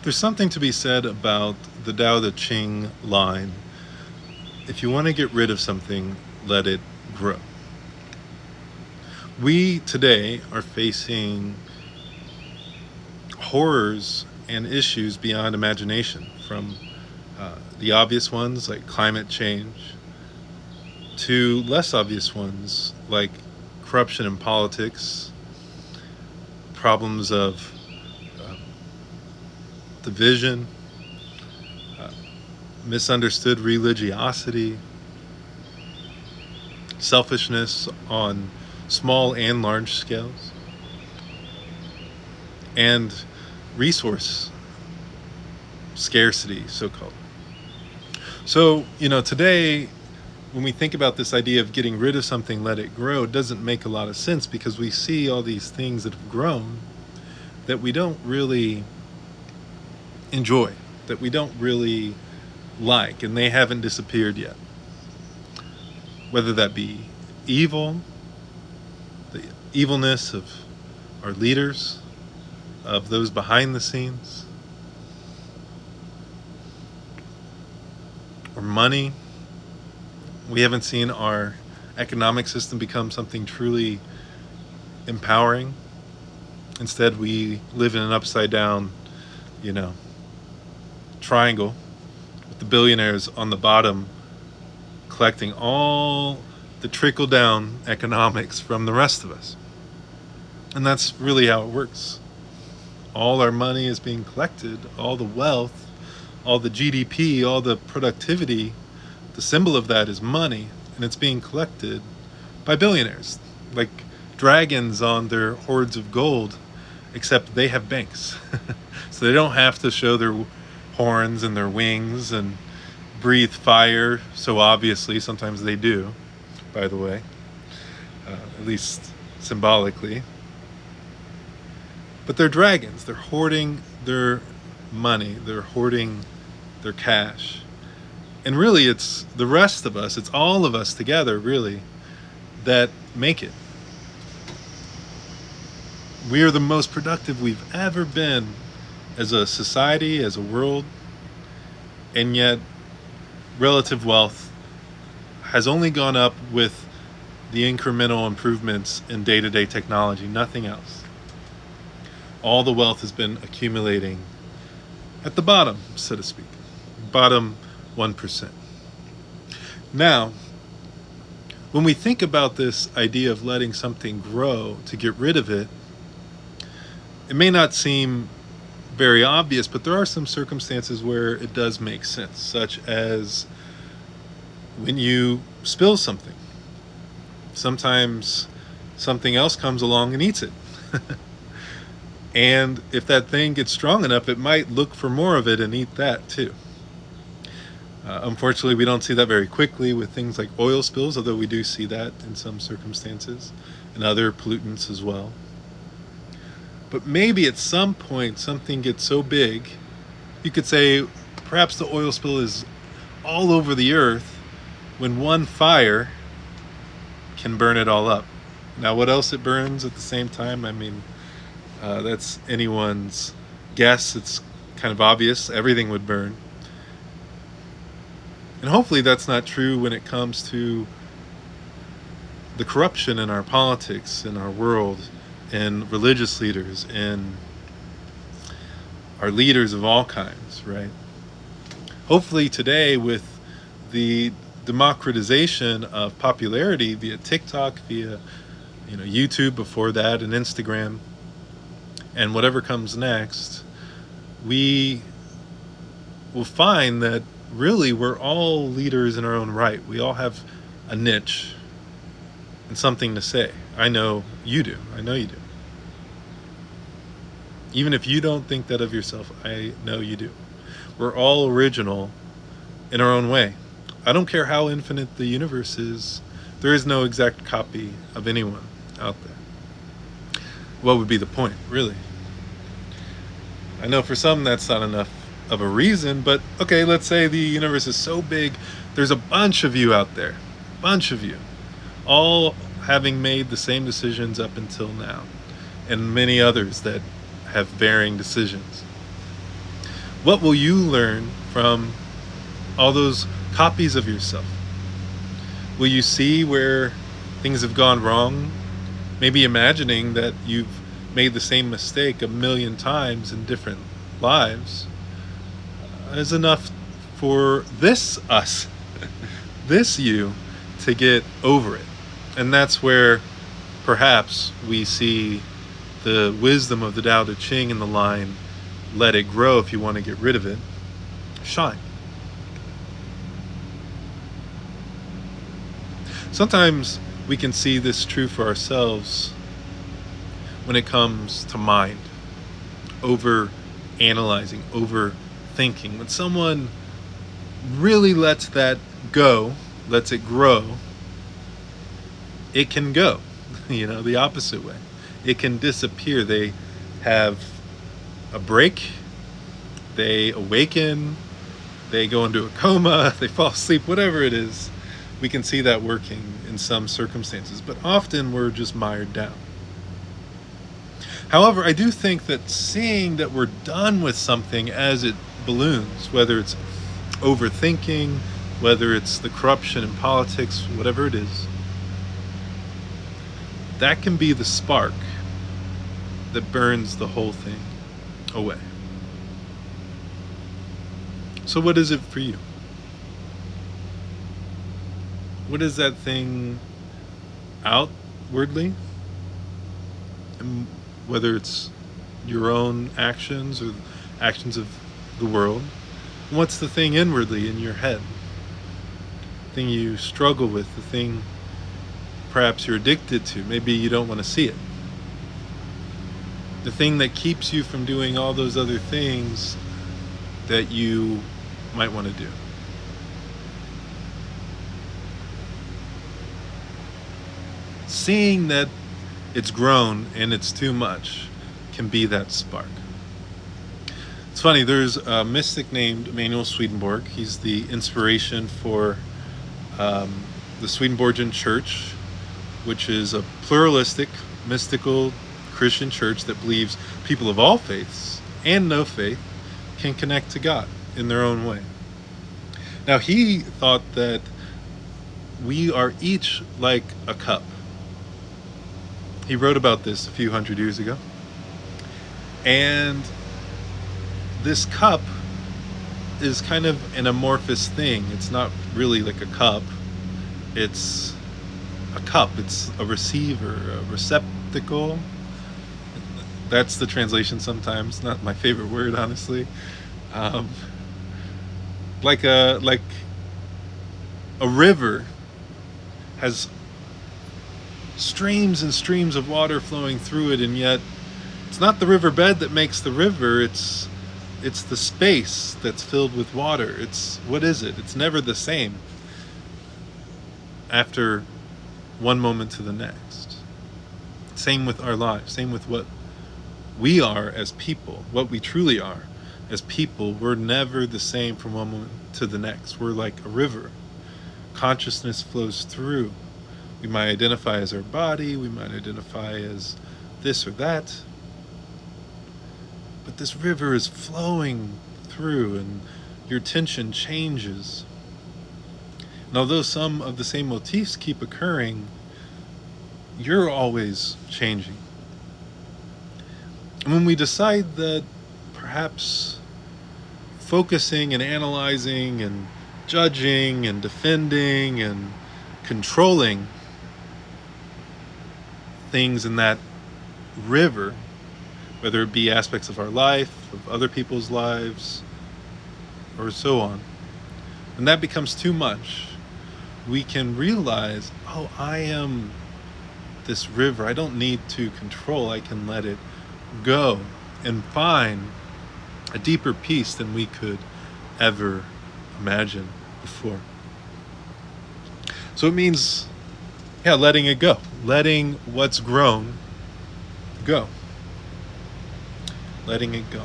There's something to be said about the Tao Te Ching line. If you want to get rid of something, let it grow. We today are facing horrors and issues beyond imagination, from the obvious ones like climate change to less obvious ones like corruption in politics, problems of uh, division, uh, misunderstood religiosity, selfishness on small and large scales, and resource scarcity, so called. So, today, when we think about this idea of getting rid of something, let it grow, it doesn't make a lot of sense because we see all these things that have grown that we don't really enjoy, that we don't really like, and they haven't disappeared yet. Whether that be evil, the evilness of our leaders, of those behind the scenes, or money. We haven't seen our economic system become something truly empowering. Instead, we live in an upside down, you know, triangle with the billionaires on the bottom collecting all the trickle down economics from the rest of us. And that's really how it works. All our money is being collected, all the wealth, all the GDP, all the productivity. The symbol of that is money, and it's being collected by billionaires, like dragons on their hoards of gold, except they have banks. So they don't have to show their horns and their wings and breathe fire so obviously. Sometimes they do, by the way, at least symbolically. But they're dragons. They're hoarding their money. They're hoarding their cash. And really, it's the rest of us, it's all of us together, really, that make it. We are the most productive we've ever been as a society, as a world, and yet relative wealth has only gone up with the incremental improvements in day-to-day technology, nothing else. All the wealth has been accumulating at the bottom, so to speak, bottom 1%. Now, when we think about this idea of letting something grow to get rid of it, it may not seem very obvious, but there are some circumstances where it does make sense, such as when you spill something. Sometimes something else comes along and eats it. And if that thing gets strong enough, it might look for more of it and eat that too. Unfortunately, we don't see that very quickly with things like oil spills, although we do see that in some circumstances, and other pollutants as well. But maybe at some point something gets so big, you could say perhaps the oil spill is all over the earth when one fire can burn it all up. Now, what else it burns at the same time? I mean, that's anyone's guess. It's kind of obvious. Everything would burn. And hopefully that's not true when it comes to the corruption in our politics, in our world, and religious leaders, and our leaders of all kinds, right? Hopefully today, with the democratization of popularity via TikTok, via YouTube before that, and Instagram, and whatever comes next, we will find that really we're all leaders in our own right. We all have a niche and something to say. I know you do. I know you do. Even if you don't think that of yourself, I know you do. We're all original in our own way. I don't care how infinite the universe is. There is no exact copy of anyone out there. What would be the point, really? I know for some that's not enough of a reason, but okay, let's say the universe is so big, there's a bunch of you out there, bunch of you, all having made the same decisions up until now, and many others that have varying decisions. What will you learn from all those copies of yourself? Will you see where things have gone wrong? Maybe imagining that you've made the same mistake a million times in different lives is enough for this us, this you, to get over it. And that's where perhaps we see the wisdom of the Tao Te Ching in the line, let it grow if you want to get rid of it, shine. Sometimes we can see this true for ourselves when it comes to mind, over analyzing, overthinking. When someone really lets that go, lets it grow, it can go, the opposite way. It can disappear. They have a break, they awaken, they go into a coma, they fall asleep, whatever it is. We can see that working in some circumstances, but often we're just mired down. However, I do think that seeing that we're done with something as it balloons, whether it's overthinking, whether it's the corruption in politics, whatever it is, that can be the spark that burns the whole thing away. So what is it for you? What is that thing outwardly? And whether it's your own actions or actions of the world. What's the thing inwardly in your head? The thing you struggle with, the thing perhaps you're addicted to. Maybe you don't want to see it. The thing that keeps you from doing all those other things that you might want to do. Seeing that it's grown and it's too much can be that spark. It's funny, there's a mystic named Emanuel Swedenborg. He's the inspiration for the Swedenborgian Church, which is a pluralistic, mystical Christian church that believes people of all faiths and no faith can connect to God in their own way. Now, he thought that we are each like a cup. He wrote about this a few hundred years ago. And this cup is kind of an amorphous thing. It's not really like a cup. It's a cup. It's a receiver, a receptacle. That's the translation sometimes. Not my favorite word, honestly. Like a river has streams and streams of water flowing through it, and yet it's not the riverbed that makes the river. It's the space that's filled with water. What is it? It's never the same after one moment to the next. Same with our lives. Same with what we are as people, what we truly are as people. We're never the same from one moment to the next. We're like a river. Consciousness flows through. We might identify as our body, we might identify as this or that, but this river is flowing through and your attention changes. And although some of the same motifs keep occurring, you're always changing. And when we decide that perhaps focusing and analyzing and judging and defending and controlling things in that river, whether it be aspects of our life, of other people's lives, or so on, when that becomes too much, we can realize, oh, I am this river. I don't need to control. I can let it go and find a deeper peace than we could ever imagine before. So it means, letting it go. Letting what's grown go. Letting it go.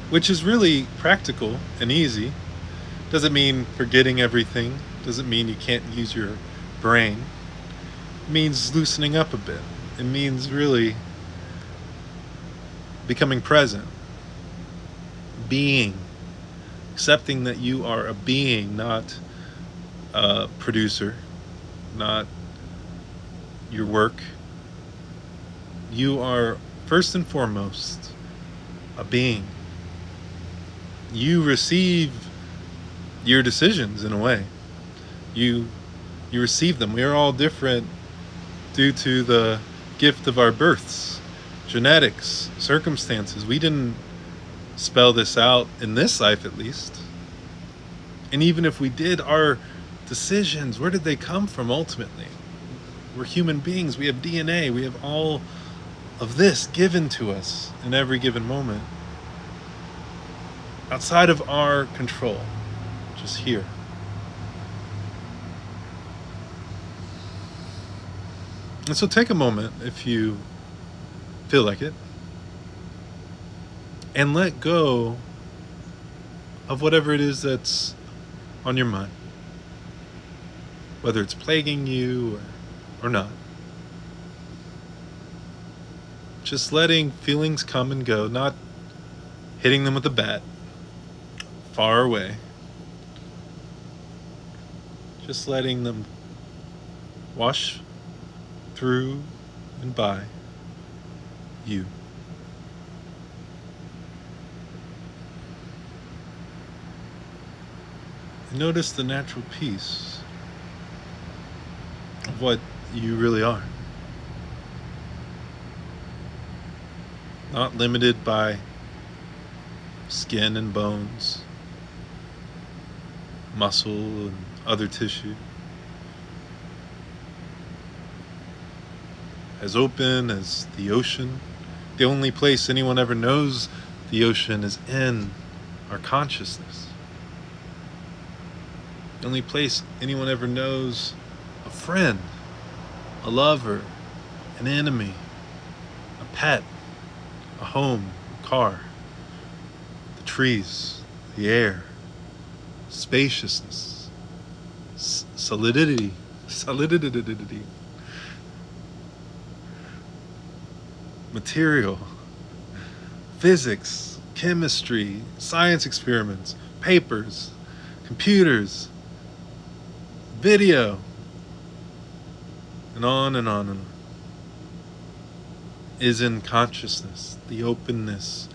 Which is really practical and easy. Doesn't mean forgetting everything. Doesn't mean you can't use your brain. It means loosening up a bit. It means really becoming present, being, accepting that you are a being, not a producer, not your work. You are first and foremost a being. You receive your decisions in a way. You receive them. We are all different due to the gift of our births, genetics, circumstances. We didn't spell this out in this life, at least. And even if we did, our decisions, where did they come from ultimately? We're human beings. We have DNA. We have all of this given to us in every given moment, outside of our control, just here. And so take a moment, if you feel like it, and let go of whatever it is that's on your mind, whether it's plaguing you or not. Just letting feelings come and go, not hitting them with a bat, far away. Just letting them wash through and by you. And notice the natural peace of what you really are. Not limited by skin and bones, muscle and other tissue. As open as the ocean. The only place anyone ever knows the ocean is in our consciousness. The only place anyone ever knows a friend, a lover, an enemy, a pet, a home, a car, the trees, the air, spaciousness, solidity, material, physics, chemistry, science experiments, papers, computers, video, and on and on and on, is in consciousness, the openness,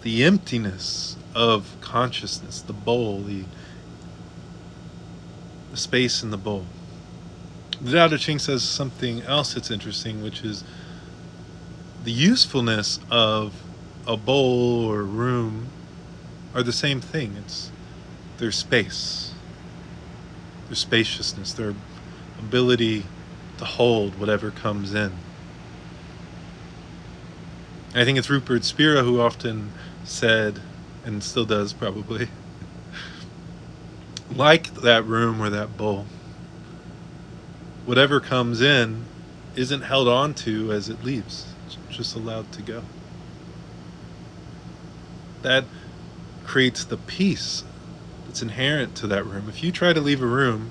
the emptiness of consciousness, the bowl, the space in the bowl. The Tao Te Ching says something else that's interesting, which is the usefulness of a bowl or room are the same thing. It's their space, their spaciousness, their ability to hold whatever comes in. I think it's Rupert Spira who often said, and still does probably, like that room or that bowl, whatever comes in isn't held on to as it leaves. It's just allowed to go. That creates the peace that's inherent to that room. If you try to leave a room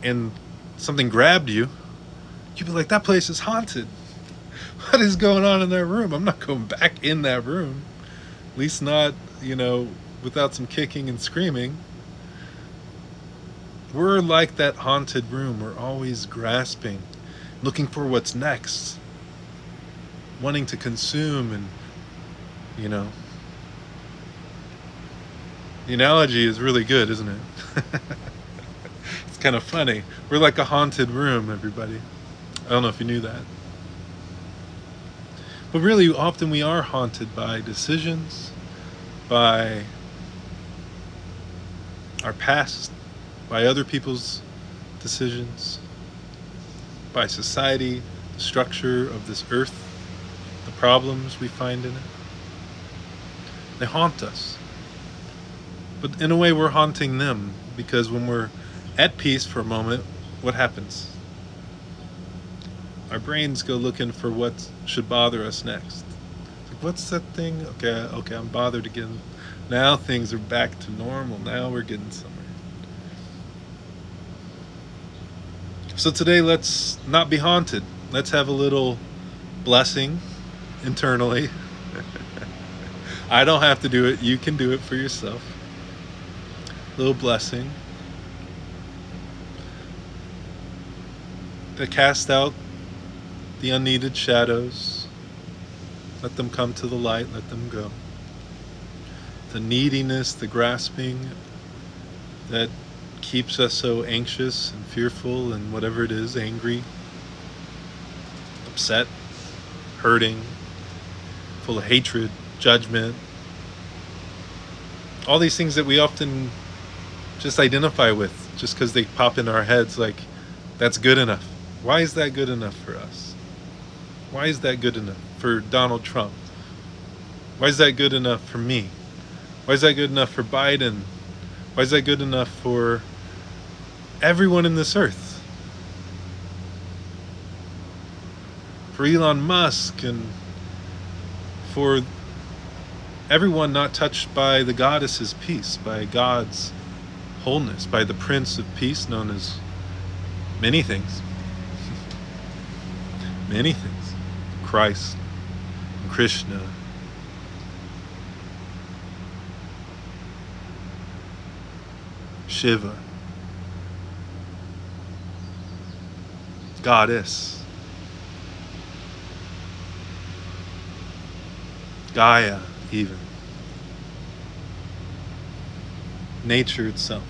and something grabbed you, you'd be like, that place is haunted. What is going on in that room? I'm not going back in that room. At least not, without some kicking and screaming. We're like that haunted room. We're always grasping, looking for what's next, wanting to consume and, The analogy is really good, isn't it? It's kind of funny. We're like a haunted room, everybody. I don't know if you knew that. But really, often we are haunted by decisions, by our past, by other people's decisions, by society, the structure of this earth, the problems we find in it. They haunt us. But in a way, we're haunting them, because when we're at peace for a moment, what happens? Our brains go looking for what should bother us next. Like, what's that thing? Okay, I'm bothered again. Now things are back to normal. Now we're getting somewhere. So today, let's not be haunted. Let's have a little blessing internally. I don't have to do it. You can do it for yourself. Little blessing to cast out the unneeded shadows. Let them come to the light. Let them go. The neediness, the grasping that keeps us so anxious and fearful and whatever it is, angry, upset, hurting, full of hatred, judgment. All these things that we often just identify with just because they pop in our heads like, that's good enough. Why is that good enough for us? Why is that good enough for Donald Trump? Why is that good enough for me? Why is that good enough for Biden? Why is that good enough for everyone in this earth? For Elon Musk and for everyone not touched by the goddess's peace, by God's wholeness, by the Prince of Peace known as many things. Many things. Christ, and Krishna, Shiva, Goddess, Gaia, even nature itself.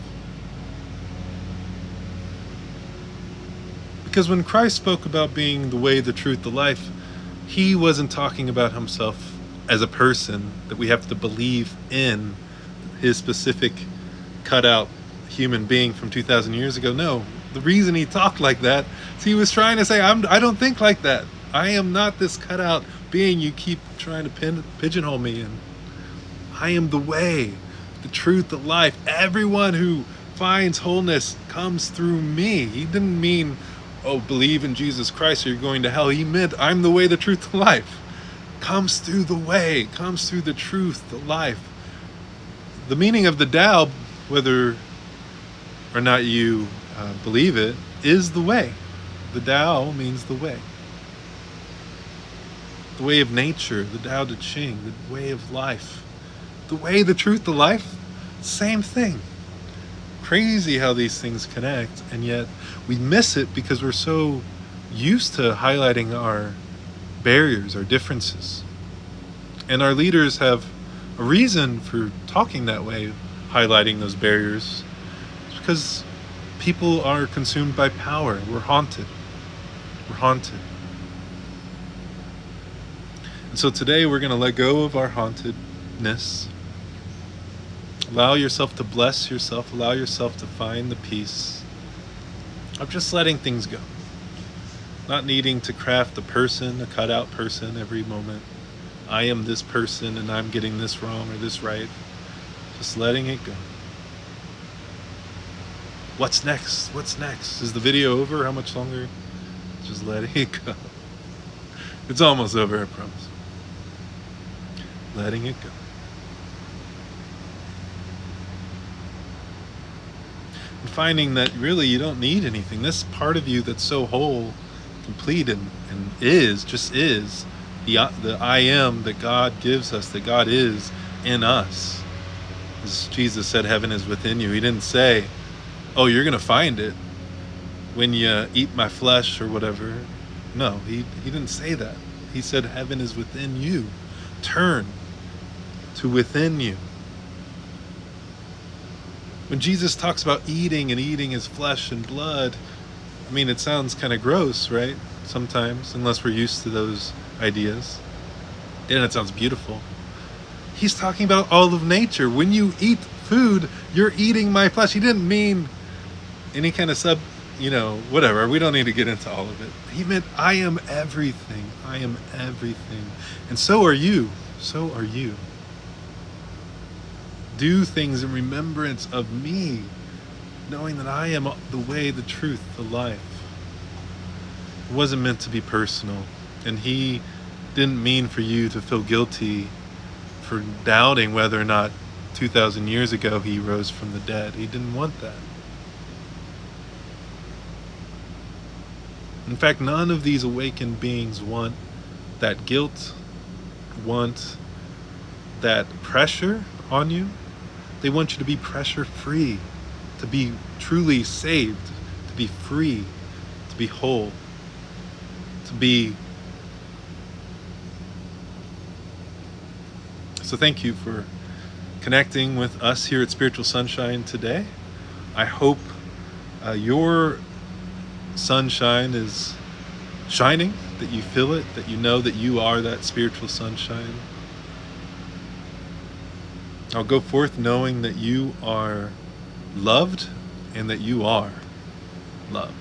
Because when Christ spoke about being the way, the truth, the life, he wasn't talking about himself as a person that we have to believe in, his specific cutout human being from 2,000 years ago. No, the reason he talked like that is he was trying to say, I don't think like that. I am not this cutout being you keep trying to pigeonhole me in. I am the way, the truth, the life. Everyone who finds wholeness comes through me. He didn't mean, oh, believe in Jesus Christ or you're going to hell. He meant, I'm the way, the truth, the life. Comes through the way, comes through the truth, the life. The meaning of the Tao, whether or not you believe it, is the way. The Tao means the way. The way of nature, the Tao Te Ching, the way of life. The way, the truth, the life, same thing. Crazy how these things connect, and yet we miss it because we're so used to highlighting our barriers, our differences. And our leaders have a reason for talking that way, highlighting those barriers. It's because people are consumed by power. We're haunted. We're haunted. And so today we're going to let go of our hauntedness. Allow yourself to bless yourself. Allow yourself to find the peace of just letting things go. Not needing to craft a person, a cutout person every moment. I am this person and I'm getting this wrong or this right. Just letting it go. What's next? What's next? Is the video over? How much longer? Just letting it go. It's almost over, I promise. Letting it go. And finding that really you don't need anything. This part of you that's so whole, complete, and just is the I am that God gives us, that God is in us. As Jesus said, heaven is within you. He didn't say, oh, you're going to find it when you eat my flesh or whatever. No, he didn't say that. He said heaven is within you. Turn to within you. When Jesus talks about eating and eating his flesh and blood, I mean, it sounds kind of gross, right? Sometimes, unless we're used to those ideas. And it sounds beautiful. He's talking about all of nature. When you eat food, you're eating my flesh. He didn't mean any kind of whatever. We don't need to get into all of it. He meant, I am everything. I am everything. And so are you. So are you. Do things in remembrance of me, knowing that I am the way, the truth, the life. It wasn't meant to be personal. And he didn't mean for you to feel guilty for doubting whether or not 2,000 years ago he rose from the dead. He didn't want that. In fact, none of these awakened beings want that guilt want that pressure on you. They want you to be pressure free, to be truly saved, to be free, to be whole, to be. So thank you for connecting with us here at Spiritual Sunshine today. I hope your sunshine is shining, that you feel it, that you know that you are that spiritual sunshine. I'll go forth knowing that you are loved and that you are love.